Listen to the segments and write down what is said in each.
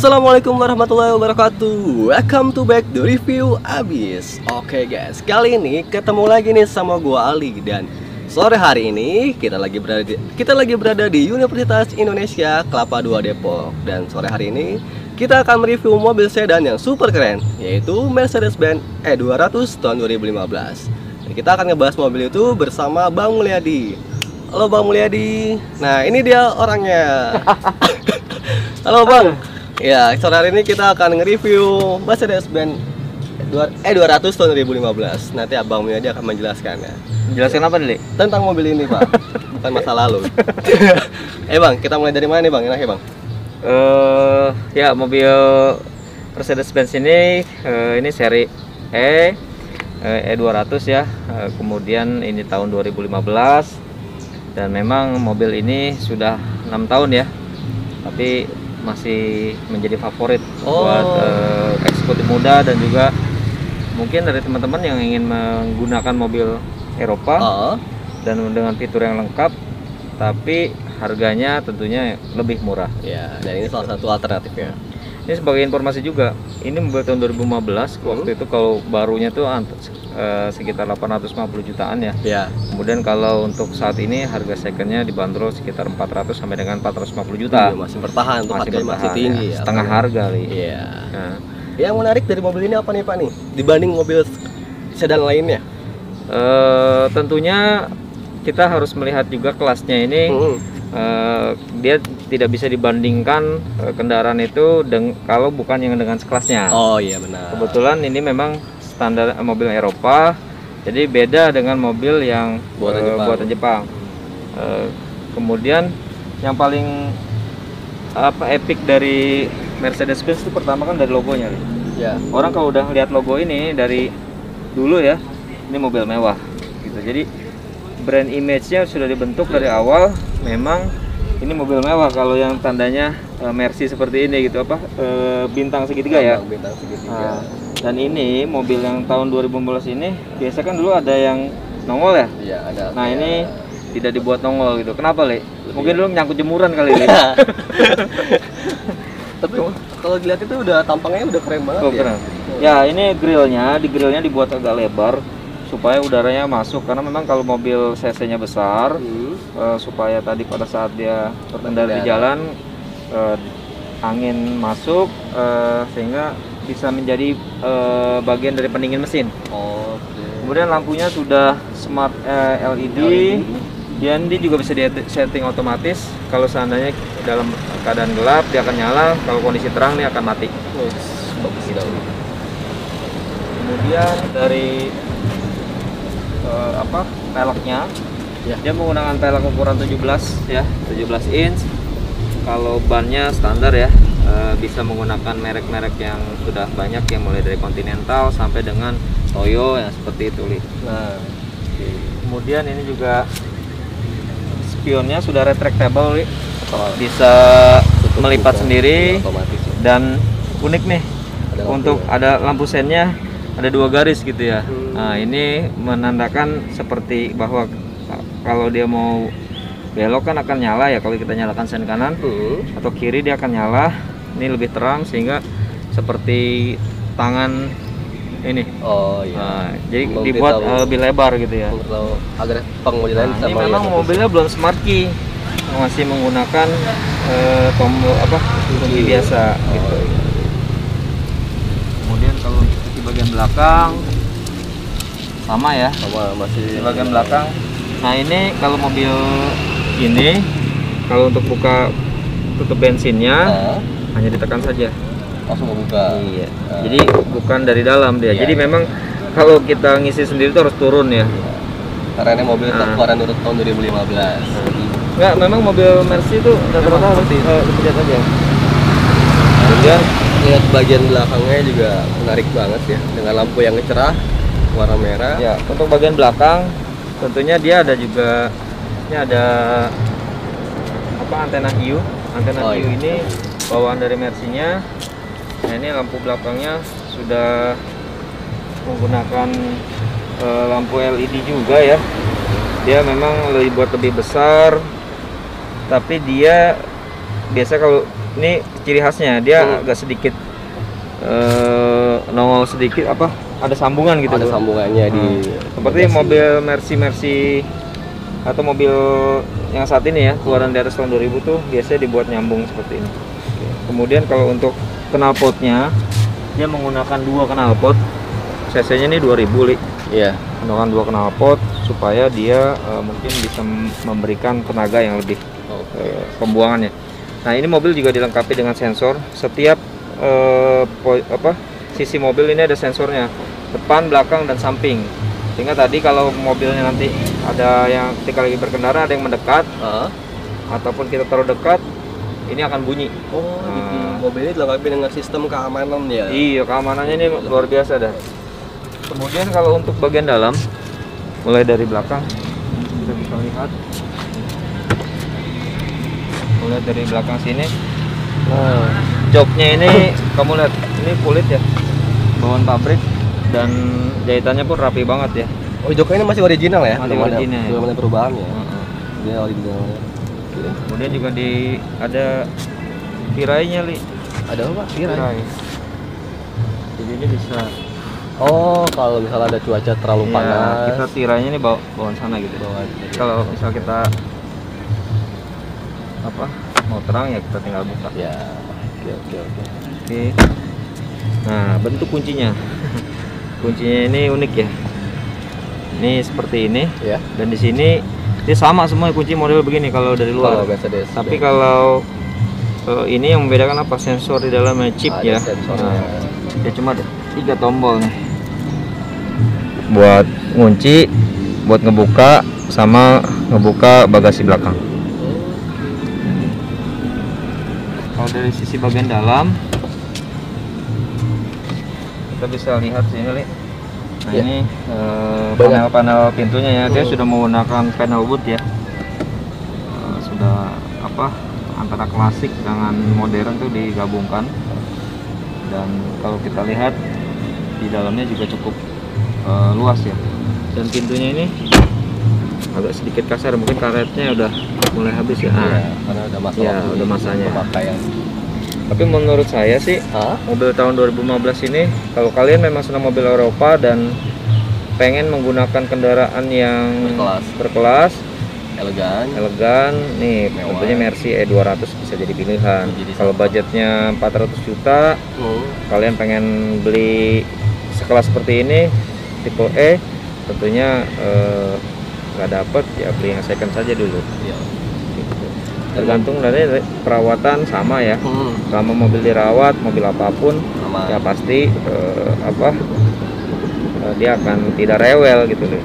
Assalamualaikum warahmatullahi wabarakatuh. Welcome to back the review Abis. Oke guys, kali ini ketemu lagi nih sama gua Ali. Dan sore hari ini kita lagi berada di Universitas Indonesia Kelapa II Depok. Dan sore hari ini kita akan mereview mobil sedan yang super keren, yaitu Mercedes-Benz E200 tahun 2015. Dan kita akan ngebahas mobil itu bersama Bang Mulyadi. Halo Bang Mulyadi. Nah, ini dia orangnya. Halo Bang. Ya, sore hari ini kita akan nge-review Mercedes-Benz E200 tahun 2015. Nanti Abang Mulyadi akan menjelaskannya. Menjelaskan apa nih? Tentang mobil ini, Pak. Bukan masa lalu. Bang, kita mulai dari mana nih Bang? Enaknya Bang? Ya, mobil Mercedes-Benz ini seri E200 ya. Kemudian ini tahun 2015. Dan memang mobil ini sudah 6 tahun ya. Tapi masih menjadi favorit buat eksekutif muda dan juga mungkin dari teman-teman yang ingin menggunakan mobil Eropa dan dengan fitur yang lengkap, tapi harganya tentunya lebih murah. Ya, dan ini salah satu alternatifnya. Ini sebagai informasi juga, ini mobil tahun 2015, waktu itu kalau barunya tuh sekitar 850 jutaan ya. Ya. Kemudian kalau untuk saat ini harga secondnya dibanderol sekitar 400 sampai dengan 450 juta. Iya, masih bertahan, untuk harganya masih tinggi ya. Setengah harga nih. Iya. Nah, yang menarik dari mobil ini apa nih Pak nih? Dibanding mobil sedan lainnya? Tentunya kita harus melihat juga kelasnya ini. Dia tidak bisa dibandingkan kendaraan itu kalau bukan yang dengan sekelasnya. Oh iya benar. Kebetulan ini memang standar mobil Eropa, jadi beda dengan mobil yang buatan Jepang. Kemudian yang paling epic dari Mercedes-Benz itu pertama kan dari logonya. Ya. Orang kalau udah lihat logo ini dari dulu ya, ini mobil mewah gitu. Jadi brand image-nya sudah dibentuk dari awal. Memang ini mobil mewah. Kalau yang tandanya Mercy seperti ini gitu, bintang segitiga ya. Bintang segitiga. Dan ini mobil yang tahun 2015 ini biasa kan dulu ada yang nongol ya. Iya, ada. Nah, ini tidak dibuat nongol gitu. Kenapa, Le? Mungkin dulu menyangkut jemuran kali ini. Tapi kalau dilihat itu udah tampangnya udah keren banget ya. Keren. Ya, ini di grillnya dibuat agak lebar supaya udaranya masuk, karena memang kalau mobil cc-nya besar, supaya tadi pada saat dia berkendara di jalan angin masuk, sehingga bisa menjadi bagian dari pendingin mesin. Kemudian lampunya sudah smart LED. Dan dia juga bisa di setting otomatis. Kalau seandainya dalam keadaan gelap dia akan nyala, kalau kondisi terang dia akan mati. Bagus sekali. Kemudian dari peleknya, ya, dia menggunakan pelek ukuran 17 ya, 17 inch. Kalau bannya standar ya, bisa menggunakan merek-merek yang sudah banyak, yang mulai dari Continental sampai dengan Toyo yang seperti itu, Li. Nah, kemudian ini juga spionnya sudah retractable, Li. Bisa melipat sendiri, otomatis ya. dan unik nih, untuk ada lampu sennya ada 2 garis gitu ya. Nah, ini menandakan seperti bahwa kalau dia mau belok kan akan nyala ya, kalau kita nyalakan sen kanan atau kiri dia akan nyala. Ini lebih terang sehingga seperti tangan ini. Oh iya. Nah, jadi dibuat lebih lebar gitu ya. Agar pengemudi lain ini memang mobilnya belum smart key, masih menggunakan tombol kunci biasa gitu. Kemudian kalau di bagian belakang sama ya, masih di bagian belakang. Nah, ini kalau mobil ini, kalau untuk buka tutup bensinnya hanya ditekan saja, langsung buka. Iya. Jadi bukan dari dalam dia. Jadi memang kalau kita ngisi sendiri itu harus turun ya. Karena ini mobil keluaran tahun 2015. Enggak, memang mobil Mercy itu rata-rata harus dipencet aja. Kemudian lihat bagian belakangnya juga menarik banget ya, dengan lampu yang cerah warna merah. Ya, untuk bagian belakang tentunya dia ada juga, ini ada antena hiu. Antena hiu ini bawaan dari Mercy-nya. Nah, ini lampu belakangnya sudah menggunakan lampu LED juga ya. Dia memang dibuat lebih besar, tapi dia biasa kalau ini ciri khasnya dia agak sedikit nongol sedikit apa? Ada sambungan gitu. Ada sambungannya di seperti mobil Mercy atau mobil yang saat ini ya keluaran di atas tahun 2000 tuh biasanya dibuat nyambung seperti ini. Kemudian kalau untuk knalpotnya dia menggunakan 2 knalpot. CC-nya ini 2000 Li. Iya. Menggunakan 2 knalpot supaya dia mungkin bisa memberikan tenaga yang lebih pembuangannya. Nah, ini mobil juga dilengkapi dengan sensor. Setiap sisi mobil ini ada sensornya, depan, belakang, dan samping. Sehingga tadi kalau mobilnya nanti ada yang ketika lagi berkendara ada yang mendekat, ataupun kita taruh dekat, ini akan bunyi. Mobil ini dilengkapi dengan sistem keamanan ya. Iya, keamanannya ini luar biasa dah. Kemudian kalau untuk bagian dalam, mulai dari belakang kita bisa lihat. Mulai dari belakang sini, joknya ini kamu lihat, ini kulit ya, bawaan pabrik, dan jahitannya pun rapi banget ya. Oh, joknya ini masih original ya? Masih original. Belum ada perubahan ya? Dia original. Kemudian juga ada tirainya Li. Ada apa? Tirai. Jadi ini bisa. Oh, kalau misalnya ada cuaca terlalu panas, kita tirainya ini bawaan sana gitu. Kalau misal kita mau terang ya kita tinggal buka. Ya. Oke. Nah, bentuk kuncinya. Kuncinya ini unik ya. Ini seperti ini. Ya. Dan di sini dia sama semua kunci model begini kalau dari luar. Tapi kalau ini yang membedakan apa? Sensor di dalamnya, chip ya. Sensornya. Dia cuma ada 3 tombol nih. Buat ngunci, buat ngebuka, sama ngebuka bagasi belakang. Kalau dari sisi bagian dalam kita bisa lihat sini Li. Nah, ini panel-panel pintunya ya. Dia sudah menggunakan panel wood ya. Sudah antara klasik dengan modern tuh digabungkan. Dan kalau kita lihat di dalamnya juga cukup luas ya. Dan pintunya ini agak sedikit kasar, mungkin karetnya udah mulai habis ya. Karena udah masa udah masanya. Pemakaian. Tapi menurut saya sih mobil tahun 2015 ini, kalau kalian memang senang mobil Eropa dan pengen menggunakan kendaraan yang berkelas, elegan, nih tentunya Mercy E200 bisa jadi pilihan. Kalau budgetnya 400 juta, kalian pengen beli sekelas seperti ini, tipe E, tentunya nggak dapet ya, beli yang second saja dulu. Tergantung dari perawatan sama ya. Selama mobil dirawat, mobil apapun ya pasti dia akan tidak rewel gitu loh.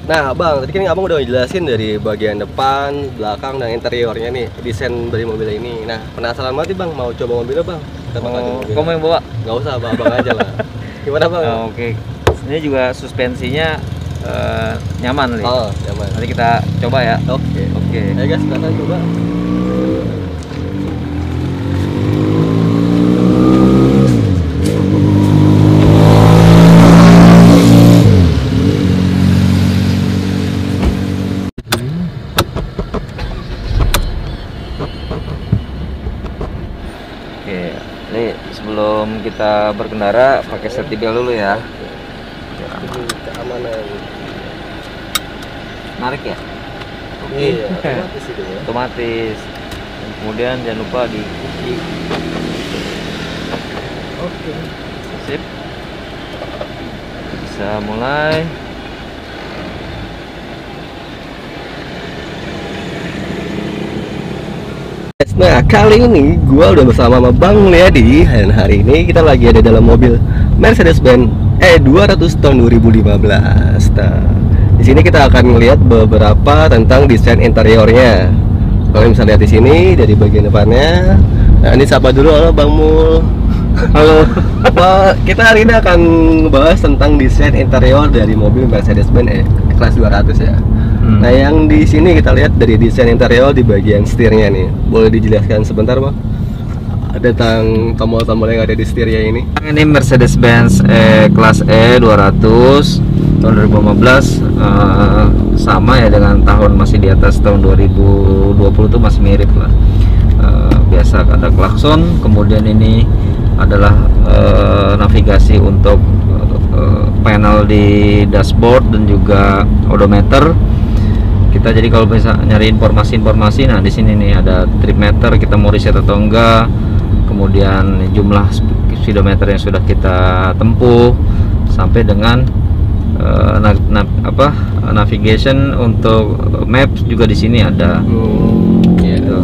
Nah Bang, tadi kan Abang udah jelasin dari bagian depan, belakang, dan interiornya nih, desain dari mobil ini. Nah penasaran banget nih Bang, mau coba mobilnya Bang? Kamu yang bawa? Nggak usah, Abang aja lah. Gimana Bang? Oke. Ini juga suspensinya nyaman nih. Oh, nyaman. Nanti kita coba ya. Oke. Ayo guys, kita coba. Jadi sebelum kita berkendara pakai safety belt dulu ya. Keamanan. Narik ya? Iya, otomatis itu ya. Otomatis. Kemudian jangan lupa di kunci. Oke. Sip. Bisa mulai. Nah, kali ini gua udah bersama sama Bang Liadi dan hari ini kita lagi ada dalam mobil Mercedes-Benz E200 tahun 2015. Nah, di sini kita akan melihat beberapa tentang desain interiornya. Kalian bisa lihat di sini dari bagian depannya. Nah, ini sapa dulu, halo Bang Mul. Halo. Kita hari ini akan bahas tentang desain interior dari mobil Mercedes-Benz kelas 200 ya. Nah, yang di sini kita lihat dari desain interior di bagian setirnya nih. Boleh dijelaskan sebentar, Bang? Ada tentang tombol-tombol yang ada di setirnya ini. Ini Mercedes-Benz kelas E200 tahun 2015, sama ya dengan tahun masih di atas tahun 2020 tuh masih mirip lah. Biasa ada klakson, kemudian ini adalah navigasi untuk panel di dashboard dan juga odometer. Kita jadi kalau bisa nyari informasi, nah di sini nih ada trip meter, kita mau reset atau enggak, kemudian jumlah speedometer yang sudah kita tempuh, sampai dengan navigation untuk maps juga di sini ada. Gitu.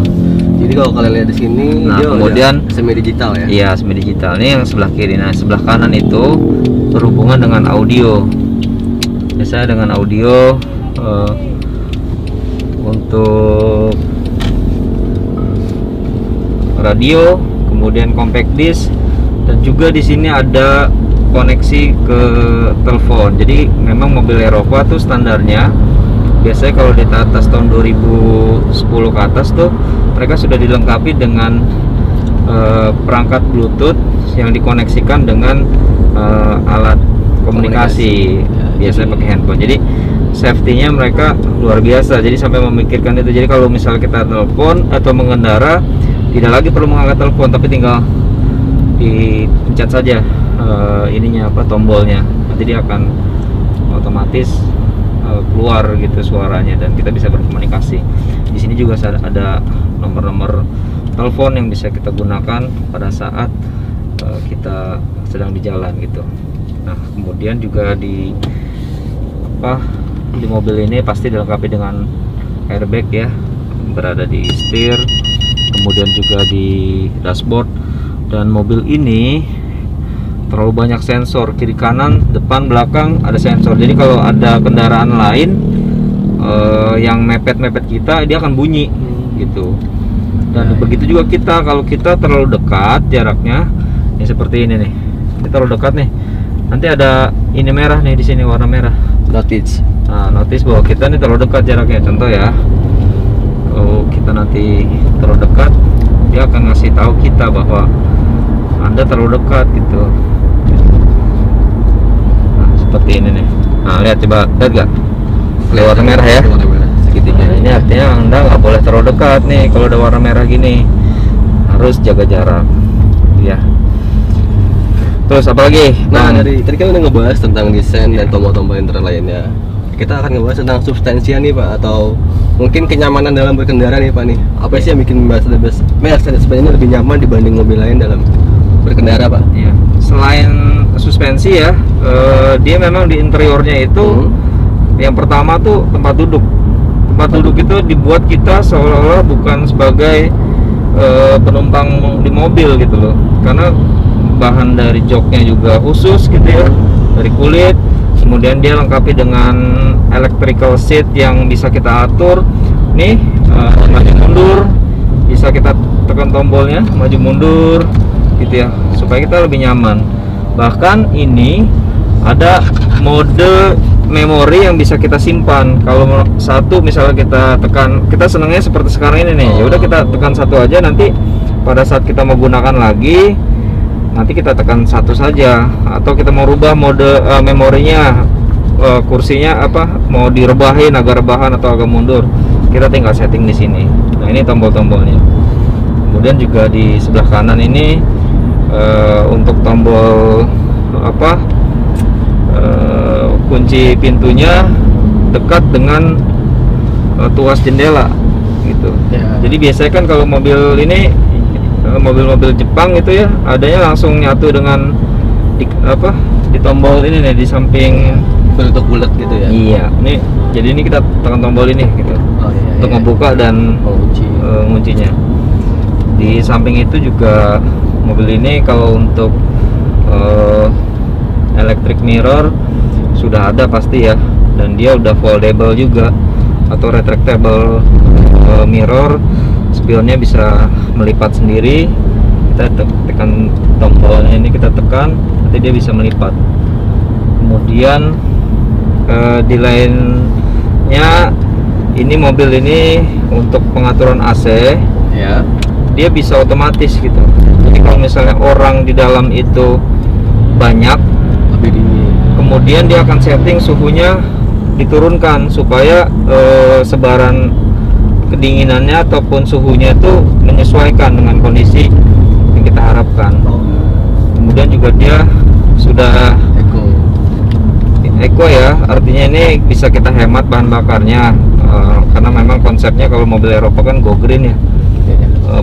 Jadi kalau kalian lihat di sini, nah dia kemudian semi digital ya. Iya, semi digital. Ini yang sebelah kiri. Nah sebelah kanan itu berhubungan dengan audio. Biasanya dengan audio untuk radio, kemudian compact disc, dan juga di sini ada koneksi ke telepon. Jadi memang mobil Eropa tuh standarnya biasanya kalau di atas tahun 2010 ke atas tuh mereka sudah dilengkapi dengan perangkat Bluetooth yang dikoneksikan dengan alat komunikasi. Biasanya pakai handphone. Jadi safety-nya mereka luar biasa. Jadi sampai memikirkan itu. Jadi kalau misalnya kita telepon atau mengendara, tidak lagi perlu mengangkat telepon, tapi tinggal dipencet saja ininya tombolnya. Nanti dia akan otomatis keluar gitu suaranya dan kita bisa berkomunikasi. Di sini juga ada nomor-nomor telepon yang bisa kita gunakan pada saat kita sedang di jalan gitu. Nah, kemudian juga di mobil ini pasti dilengkapi dengan airbag ya, berada di setir, kemudian juga di dashboard. Dan mobil ini terlalu banyak sensor, kiri kanan, depan, belakang ada sensor. Jadi kalau ada kendaraan lain yang mepet-mepet kita, dia akan bunyi gitu. Dan begitu juga kita, kalau kita terlalu dekat jaraknya, ya seperti ini nih, kita terlalu dekat nih, nanti ada ini merah nih di sini, warna merah, Notice. nah notice bahwa kita nih terlalu dekat jaraknya. Contoh ya, kalau kita nanti terlalu dekat, dia akan ngasih tahu kita bahwa Anda terlalu dekat gitu. Nah, seperti ini nih. Nah, lihat, coba lihat gak? Warna merah ya, segitiga. Ini artinya Anda nggak boleh terlalu dekat nih. Kalau ada warna merah gini, harus jaga jarak ya. Terus apa lagi? Nah, dari tadi kan udah ngebahas tentang desain dan tombol-tombol interior lainnya. Kita akan ngebahas tentang substansinya nih Pak, atau mungkin kenyamanan dalam berkendara nih Pak nih. Apa sih yang bikin Mercedes ini lebih nyaman dibanding mobil lain dalam berkendara Pak? Ya, selain suspensi ya, dia memang di interiornya itu yang pertama tuh tempat duduk. Tempat duduk itu dibuat kita seolah-olah bukan sebagai penumpang di mobil gitu loh, karena bahan dari joknya juga khusus gitu ya, dari kulit. Kemudian dia lengkapi dengan electrical seat yang bisa kita atur nih, maju mundur, bisa kita tekan tombolnya maju mundur gitu ya, supaya kita lebih nyaman. Bahkan ini ada mode memori yang bisa kita simpan. Kalau satu misalnya kita tekan, kita senangnya seperti sekarang ini nih, ya udah kita tekan satu aja, nanti pada saat kita mau gunakan lagi nanti kita tekan satu saja. Atau kita mau rubah mode memorinya, kursinya mau direbahin, agak rebahan atau agak mundur, kita tinggal setting di sini. Nah, ini tombol-tombolnya. Kemudian juga di sebelah kanan ini untuk tombol apa kunci pintunya dekat dengan tuas jendela gitu. Jadi biasanya kan kalau mobil ini mobil-mobil Jepang itu ya adanya langsung nyatu dengan di tombol ini nih di samping bentuk bulat gitu ya. Iya, ini jadi ini kita tekan tombol ini gitu untuk membuka dan menguncinya. Di samping itu juga mobil ini kalau untuk electric mirror sudah ada pasti ya, dan dia udah foldable juga atau retractable mirror, spionnya bisa melipat sendiri. Kita tekan tombolnya ini, kita tekan nanti dia bisa melipat. Kemudian di lainnya ini mobil ini untuk pengaturan AC ya, dia bisa otomatis gitu. Jadi kalau misalnya orang di dalam itu banyak, lebih dingin, kemudian dia akan setting suhunya diturunkan supaya sebaran kedinginannya ataupun suhunya itu menyesuaikan dengan kondisi yang kita harapkan. Kemudian juga dia sudah eco ya, artinya ini bisa kita hemat bahan bakarnya, karena memang konsepnya kalau mobil Eropa kan go green ya,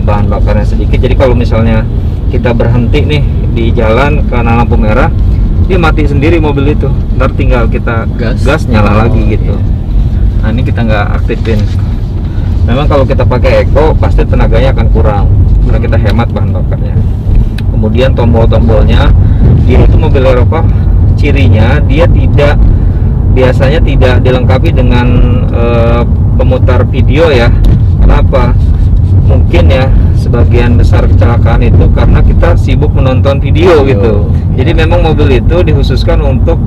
bahan bakarnya sedikit. Jadi kalau misalnya kita berhenti nih di jalan karena lampu merah, dia mati sendiri mobil itu, ntar tinggal kita gas nyala lagi gitu. Nah ini kita nggak aktifin. Memang kalau kita pakai eco pasti tenaganya akan kurang karena kita hemat bahan bakarnya. Kemudian tombol-tombolnya, dia itu mobil Eropa cirinya dia biasanya tidak dilengkapi dengan pemutar video ya. Kenapa? Mungkin ya sebagian besar kecelakaan itu karena kita sibuk menonton video gitu. Jadi memang mobil itu dikhususkan untuk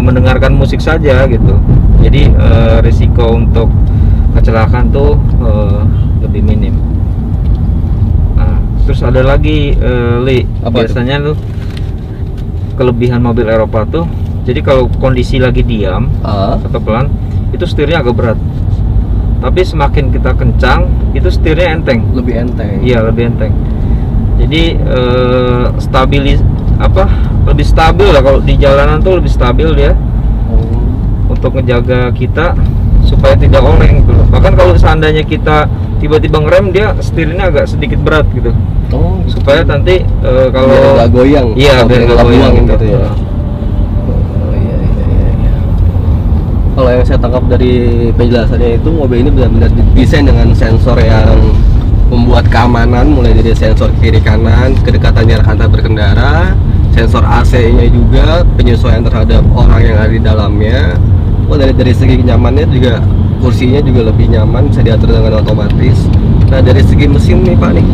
mendengarkan musik saja gitu. Jadi risiko untuk kecelakaan tuh lebih minim. Nah, terus ada lagi biasanya tuh kelebihan mobil Eropa tuh, jadi kalau kondisi lagi diam atau pelan itu setirnya agak berat, tapi semakin kita kencang itu setirnya enteng, lebih enteng. Iya, lebih enteng. Jadi lebih stabil lah kalau di jalanan tuh, lebih stabil dia untuk ngejaga kita supaya tidak oleng gitu. Bahkan kalau seandainya kita tiba-tiba ngerem, dia setirnya agak sedikit berat gitu. Supaya nanti kalau biar nggak goyang, iya biar nggak goyang gitu ya. Kalau yang saya tangkap dari penjelasannya itu, mobil ini benar-benar didesain dengan sensor yang membuat keamanan, mulai dari sensor kiri kanan, kedekatan jarak antar berkendara, sensor AC-nya juga, penyesuaian terhadap orang yang ada di dalamnya. Dari segi nyamannya juga, kursinya juga lebih nyaman, bisa diatur dengan otomatis. Nah dari segi mesin nih Pak nih,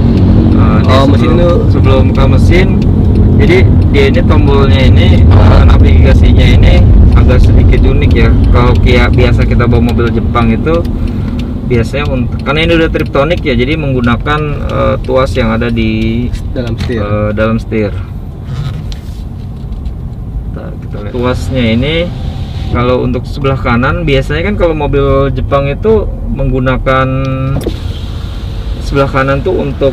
mesin itu sebelum ke mesin, jadi dia ini tombolnya ini navigasinya ini agak sedikit unik ya. Kalau kayak biasa kita bawa mobil Jepang itu biasanya karena ini udah triptonic ya, jadi menggunakan tuas yang ada di dalam setir. Kita lihat tuasnya ini. Kalau untuk sebelah kanan, biasanya kan kalau mobil Jepang itu menggunakan sebelah kanan tuh untuk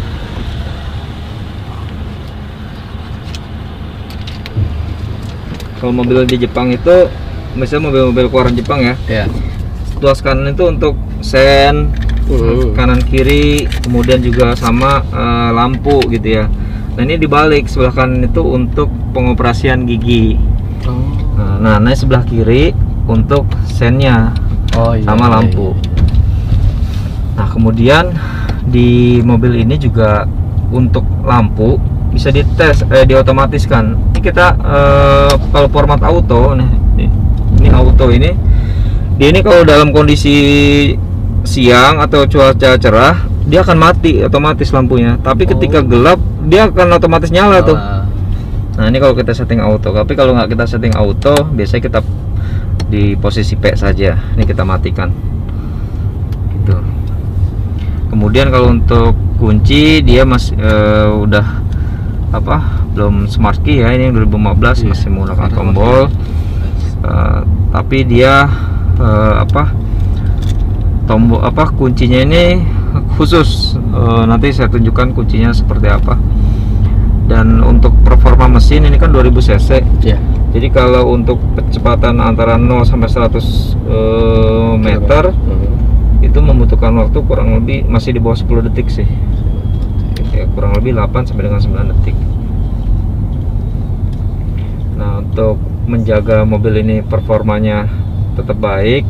kalau mobil di Jepang itu, misalnya mobil-mobil keluaran Jepang ya, tuas kanan itu untuk sen, kanan kiri, kemudian juga sama lampu gitu ya. Nah ini dibalik, sebelah kanan itu untuk pengoperasian gigi. Nah, sebelah kiri untuk sennya sama lampu. Nah, kemudian di mobil ini juga untuk lampu bisa dites, diotomatiskan. Ini kita kalau format auto nih, ini auto ini, dia ini kalau dalam kondisi siang atau cuaca cerah dia akan mati otomatis lampunya. Tapi ketika gelap dia akan otomatis nyala tuh. Nah ini kalau kita setting auto, tapi kalau nggak kita setting auto, biasanya kita di posisi P saja. Ini kita matikan. Gitu. Kemudian kalau untuk kunci dia masih udah belum smart key ya. Ini 2015 masih menggunakan tombol. Tapi dia tombol kuncinya ini khusus. Nanti saya tunjukkan kuncinya seperti apa. Dan untuk performa mesin ini kan 2000 cc. Ya. Jadi kalau untuk kecepatan antara 0 sampai 100 meter itu membutuhkan waktu kurang lebih masih di bawah 10 detik sih. Ya, kurang lebih 8 sampai dengan 9 detik. Nah, untuk menjaga mobil ini performanya tetap baik,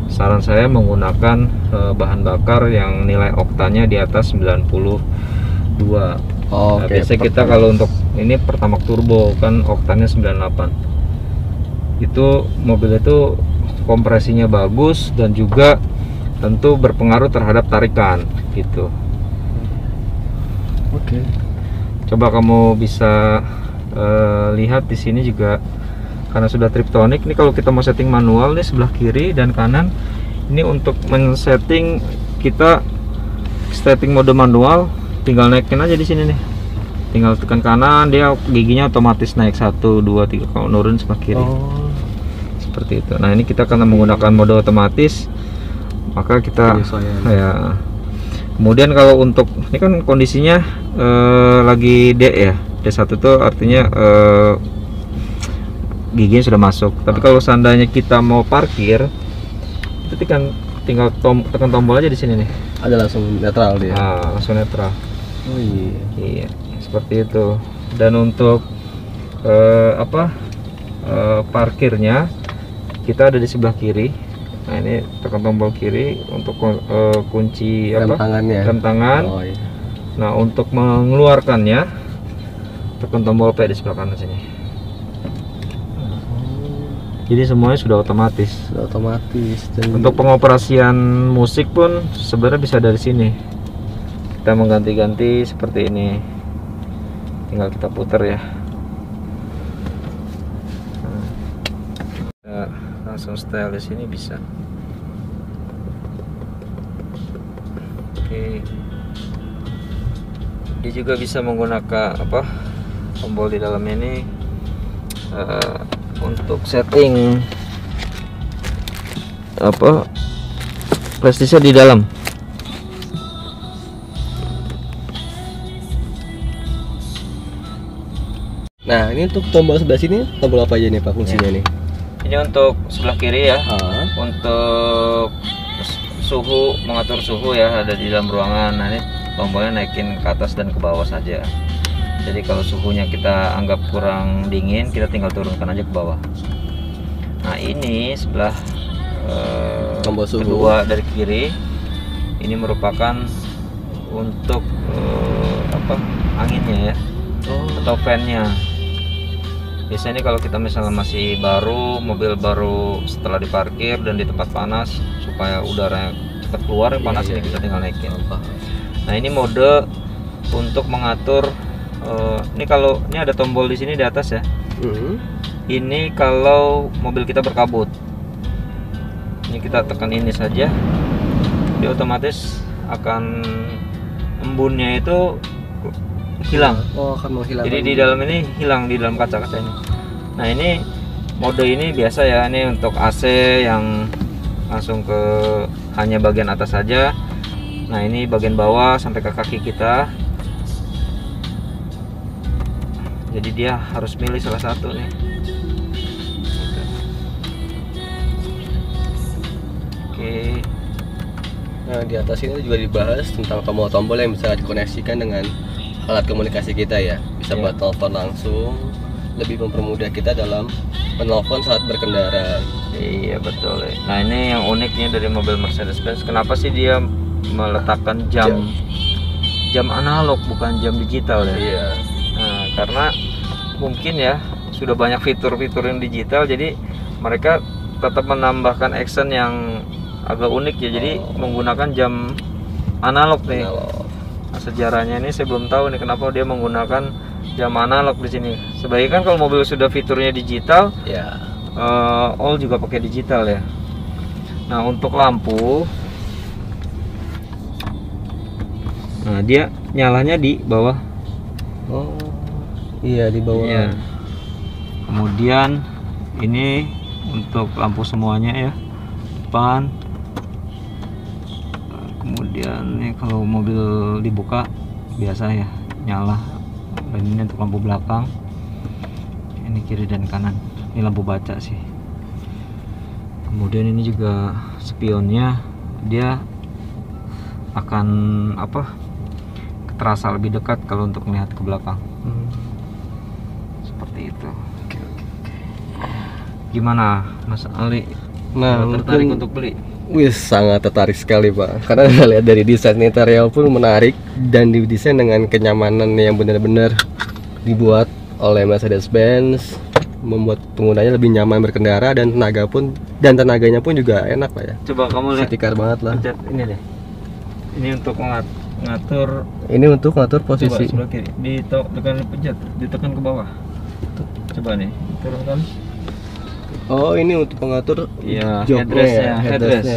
saran saya menggunakan bahan bakar yang nilai oktannya di atas 92. Nah, biasanya kita kalau untuk ini Pertamax turbo kan oktannya 98. Itu mobil itu kompresinya bagus dan juga tentu berpengaruh terhadap tarikan gitu. Oke. Coba kamu bisa lihat di sini juga karena sudah triptonic. Ini kalau kita mau setting manual nih sebelah kiri dan kanan. Ini untuk men-setting kita setting mode manual, tinggal naikin aja di sini nih. Tinggal tekan kanan, dia giginya otomatis naik 1 2 3. Kalau nurun sebelah kiri. Seperti itu. Nah, ini kita karena menggunakan mode otomatis, maka kita ya. Kemudian kalau untuk ini kan kondisinya lagi D ya. D1 itu artinya giginya sudah masuk. Tapi kalau seandainya kita mau parkir, itu tinggal tekan tombol aja di sini nih. Ada langsung netral dia. Nah, langsung netral. Oh iya. Iya, seperti itu. Dan untuk parkirnya kita ada di sebelah kiri. Nah, ini tekan tombol kiri untuk kunci Rem tangannya. Rem tangan. Oh, iya. Nah, untuk mengeluarkannya tekan tombol P di sebelah kanan sini. Jadi semuanya sudah otomatis. Sudah otomatis. Dan Untuk pengoperasian musik pun sebenarnya bisa dari sini. Kita mengganti-ganti seperti ini. Tinggal kita putar ya. Nah, langsung setel di sini bisa. Oke. Dia juga bisa menggunakan tombol di dalamnya ini untuk setting prestisnya di dalam. Nah, ini untuk tombol sebelah sini, tombol apa aja nih Pak fungsinya nih? Ini untuk sebelah kiri ya. Ah. Untuk suhu, mengatur suhu ya, ada di dalam ruangan. Nah, ini tombolnya naikin ke atas dan ke bawah saja. Jadi kalau suhunya kita anggap kurang dingin, kita tinggal turunkan aja ke bawah. Nah, ini sebelah Tombol suhu. kedua dari kiri, ini merupakan untuk anginnya ya, atau fan-nya. Biasanya kalau kita misalnya masih baru, mobil baru setelah diparkir dan di tempat panas, supaya udara cepat keluar yang panas ini kita tinggal naikin. Nah, ini mode untuk mengatur. Ini kalau ini ada tombol di sini di atas ya. Ini kalau mobil kita berkabut. Ini kita tekan ini saja, dia otomatis akan embunnya itu hilang. Oh, akan menghilangkan. Jadi di dalam ini hilang, di dalam kaca-kaca ini. Nah, ini mode ini biasa ya, ini untuk AC yang langsung ke hanya bagian atas saja. Nah, ini bagian bawah sampai ke kaki kita. Jadi dia harus milih salah satu nih. Oke. Nah, di atas ini juga dibahas tentang tombol-tombol yang bisa dikoneksikan dengan alat komunikasi kita ya. Bisa buat telepon langsung, lebih mempermudah kita dalam menelpon saat berkendara. Iya, betul. Nah, ini yang uniknya dari mobil Mercedes-Benz. Kenapa sih dia meletakkan jam analog bukan jam digital ya? Iya. Nah, karena mungkin ya sudah banyak fitur-fitur yang digital, jadi mereka tetap menambahkan action yang agak unik ya. Jadi menggunakan jam analog nih. Nah, sejarahnya ini saya belum tahu nih kenapa dia menggunakan jam analog di sini. Sebaiknya kan kalau mobil sudah fiturnya digital, Ya. all juga pakai digital ya. Nah, untuk lampu, nah dia nyalanya di bawah. Oh, iya di bawah. Iya. Kemudian ini untuk lampu semuanya ya, depan. Kemudian ini kalau mobil dibuka biasa ya nyala Dan ini untuk lampu belakang, ini kiri dan kanan, ini lampu baca sih. Kemudian ini juga spionnya, dia akan terasa lebih dekat kalau untuk melihat ke belakang. Seperti itu. Gimana Mas Ali? Nah, tertarik untuk beli? Wih, sangat tertarik sekali Pak, karena lihat dari desain interior pun menarik dan didesain dengan kenyamanan yang benar-benar dibuat oleh Mercedes-Benz, membuat penggunanya lebih nyaman berkendara dan tenaganya pun juga enak Pak ya. Coba kamu lihat, setikar banget lah. pencet ini deh. Ini untuk ngatur. Ini untuk ngatur posisi. Coba sebelah kiri, ditekan, pencet, ditekan ke bawah. Coba nih, turunkan. Oh, ini untuk pengatur Iya, joknya, headrest.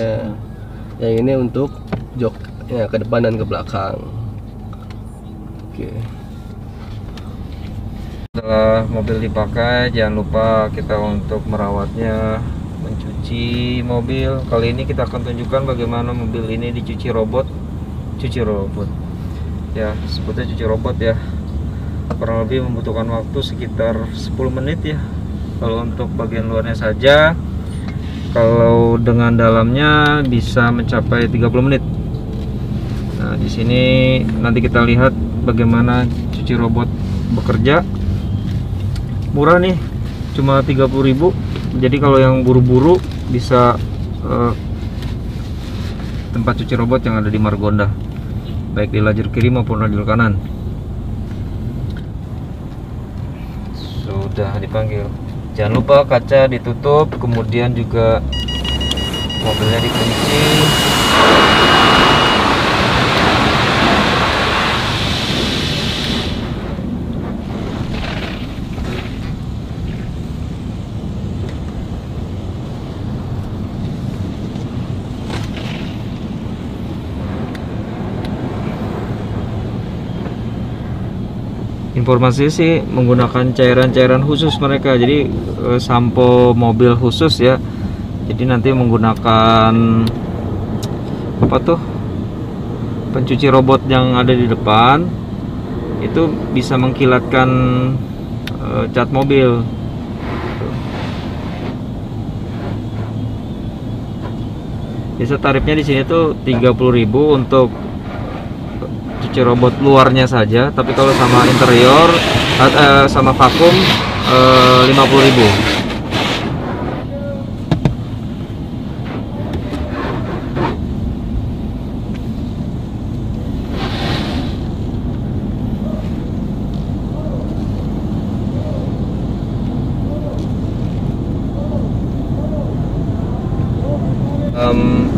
Yang ini untuk jok ya, ke depan dan ke belakang. Oke. Setelah mobil dipakai, jangan lupa kita untuk merawatnya, mencuci mobil. Kali ini kita akan tunjukkan bagaimana mobil ini dicuci robot. Ya, sebutnya cuci robot ya. Kurang lebih membutuhkan waktu sekitar 10 menit ya. Kalau untuk bagian luarnya saja, kalau dengan dalamnya bisa mencapai 30 menit. Nah, di sini nanti kita lihat bagaimana cuci robot bekerja. Murah nih, cuma 30.000. Jadi kalau yang buru-buru bisa tempat cuci robot yang ada di Margonda, baik di lajur kiri maupun lajur kanan. Sudah dipanggil. Jangan lupa kaca ditutup, kemudian juga mobilnya dikunci. Informasi sih menggunakan cairan-cairan khusus mereka, jadi sampo mobil khusus ya. Jadi nanti menggunakan pencuci robot yang ada di depan, itu bisa mengkilatkan cat mobil. Biasa tarifnya di sini tuh 30.000 untuk cuci robot luarnya saja, tapi kalau sama interior sama vakum 50.000.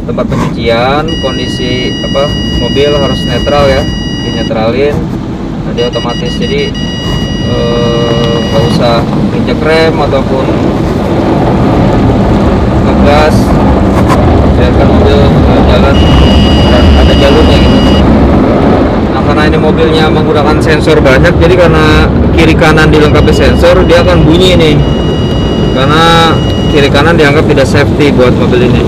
Tempat pencucian, kondisi mobil harus netral ya, dinetralin, nanti otomatis, jadi nggak usah injek rem ataupun ngegas, biarkan mobil jalan dan ada jalurnya gitu. Nah, karena ini mobilnya menggunakan sensor banyak, jadi karena kiri kanan dilengkapi sensor, dia akan bunyi nih, karena kiri kanan dianggap tidak safety buat mobil ini.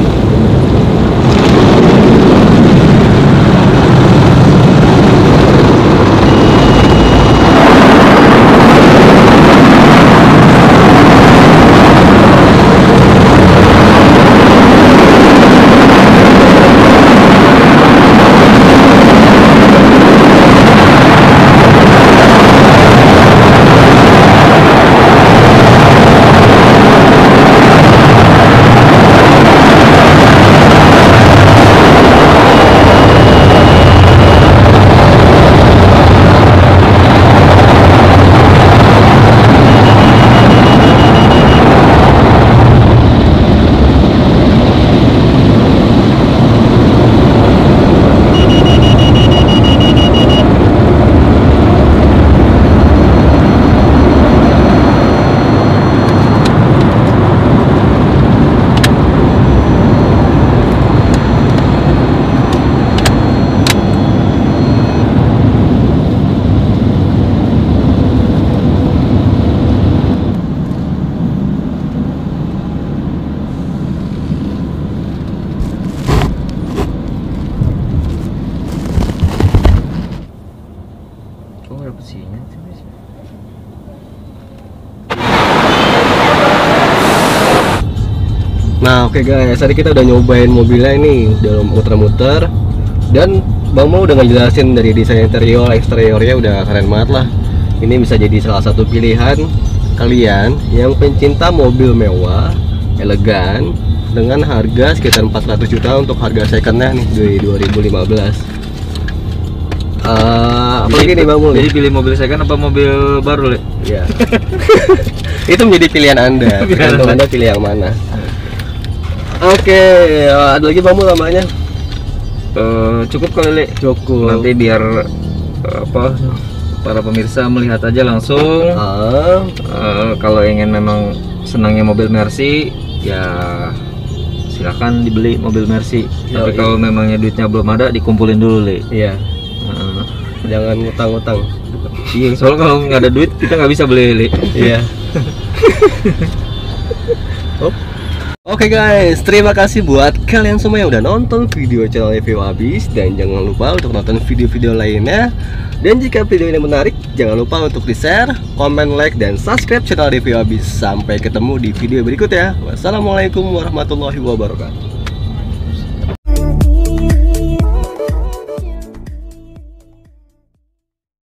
Nah oke guys, tadi kita udah nyobain mobilnya ini, udah muter-muter. Dan Bang Mo udah ngejelasin dari desain interior, eksteriornya udah keren banget lah. Ini bisa jadi salah satu pilihan kalian yang pencinta mobil mewah, elegan, dengan harga sekitar 400 juta untuk harga secondnya nih dari 2015. Apalagi nih Bang Mo? Jadi pilih mobil second apa mobil baru, Le? Ya. Itu menjadi pilihan Anda. Tergantung Anda pilih yang mana. Oke, ada lagi Bang Mo namanya? Cukup kali, Le. Cukup. Nanti biar para pemirsa melihat aja langsung. Kalau ingin memang senangnya mobil Mercy, ya silakan dibeli mobil Mercy. Tapi kalau memangnya duitnya belum ada, dikumpulin dulu, Le. Iya. Jangan ngutang-ngutang. Iya, soalnya kalau nggak ada duit kita nggak bisa beli, Le. Iya. Oke guys, terima kasih buat kalian semua yang udah nonton video channel review habis. Dan jangan lupa untuk nonton video-video lainnya. Dan jika video ini menarik, jangan lupa untuk di-share, komen, like, dan subscribe channel review habis. Sampai ketemu di video berikutnya. Wassalamualaikum warahmatullahi wabarakatuh.